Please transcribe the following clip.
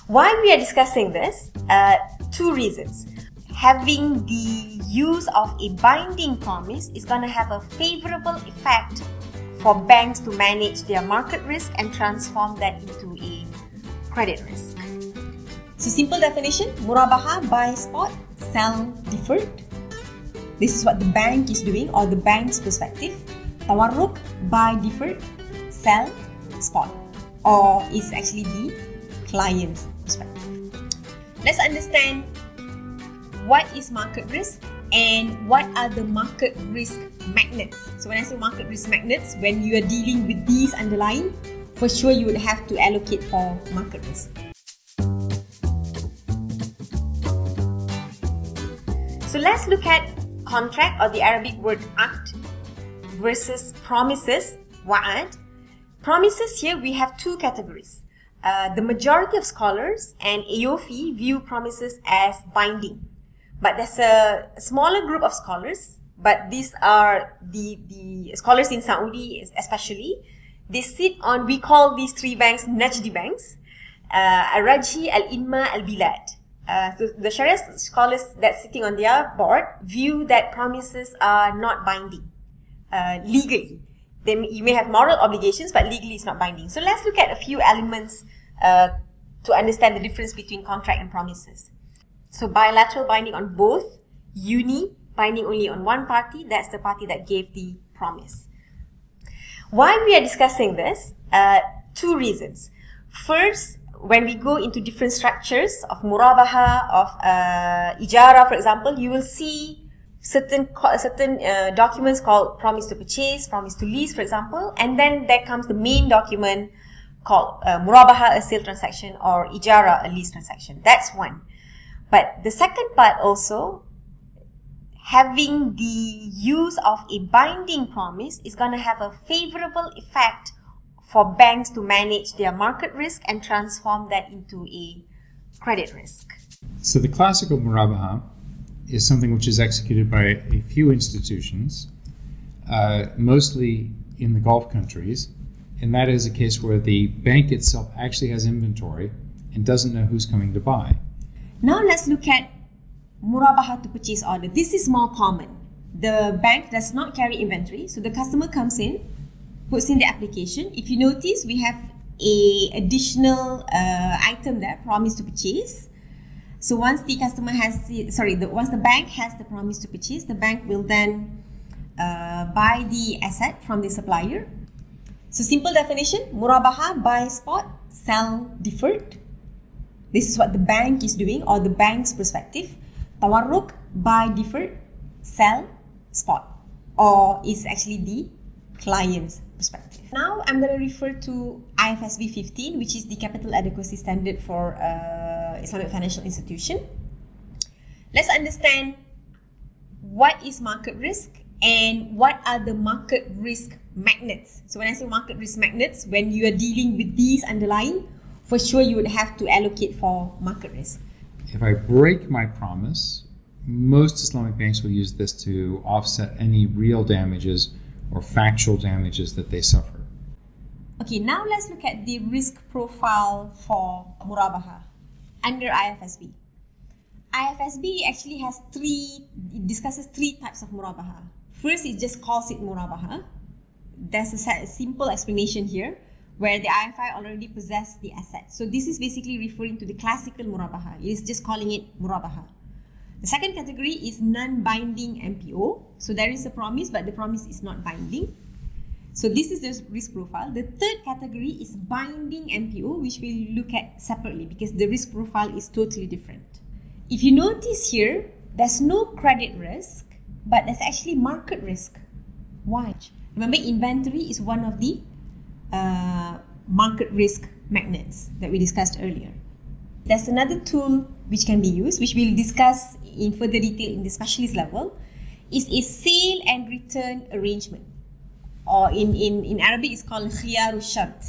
Why we are discussing this? Two reasons. Having the use of a binding promise is going to have a favorable effect for banks to manage their market risk and transform that into a credit risk. So simple definition, Murabahah, buy spot, sell deferred. This is what the bank is doing, or the bank's perspective. Tawarruk, buy deferred, sell spot, or is actually the client's perspective. Let's understand what is market risk and what are the market risk magnets. So when I say market risk magnets, when you are dealing with these underlying, for sure you would have to allocate for market risk. So let's look at contract, or the Arabic word aqd, versus promises, wa'ad. Promises here we have two categories. The majority of scholars and AOFI view promises as binding. But there's a smaller group of scholars, but these are the scholars in Saudi especially. They sit on, we call these three banks Najdi banks, Al-Rajhi, Al-Inma, Al-Bilad. So the Sharia scholars that's sitting on their board view that promises are not binding legally. You may have moral obligations, but legally it's not binding. So let's look at a few elements to understand the difference between contract and promises. So bilateral binding on both, uni binding only on one party, that's the party that gave the promise. Why we are discussing this? Two reasons. First, when we go into different structures of Murabahah, of Ijara, for example, you will see certain documents called promise to purchase, promise to lease, for example, and then there comes the main document called Murabahah, a sale transaction, or Ijara, a lease transaction. That's one. But the second part also, having the use of a binding promise is going to have a favorable effect for banks to manage their market risk and transform that into a credit risk. So the classical Murabahah is something which is executed by a few institutions, mostly in the Gulf countries, and that is a case where the bank itself actually has inventory and doesn't know who's coming to buy. Now let's look at Murabahah to purchase order. This is more common. The bank does not carry inventory, so the customer comes in, puts in the application. If you notice, we have a additional item there, promise to purchase. So once the customer has once the bank has the promise to purchase, the bank will then buy the asset from the supplier. So simple definition, Murabahah, buy spot, sell deferred. This is what the bank is doing, or the bank's perspective. Tawarruk, buy deferred, sell spot, or is actually the client's perspective. Now I'm going to refer to IFSB 15, which is the capital adequacy standard for Islamic financial institution. Let's understand what is market risk and what are the market risk magnets. So when I say market risk magnets, when you are dealing with these underlying, for sure you would have to allocate for market risk. If I break my promise, most Islamic banks will use this to offset any real damages or factual damages that they suffer. Okay, now let's look at the risk profile for Murabahah under IFSB. IFSB actually has discusses three types of Murabahah. First, it just calls it Murabahah. There's a simple explanation here, where the IFI already possess the asset. So this is basically referring to the classical Murabahah. It is just calling it Murabahah. The second category is non-binding MPO. So there is a promise, but the promise is not binding. So this is the risk profile. The third category is binding MPO, which we'll look at separately because the risk profile is totally different. If you notice here, there's no credit risk, but there's actually market risk. Why? Remember, inventory is one of the market risk magnets that we discussed earlier. There's another tool which can be used, which we'll discuss in further detail in the specialist level, is a sale and return arrangement. Or in Arabic, it's called khiyaru shart.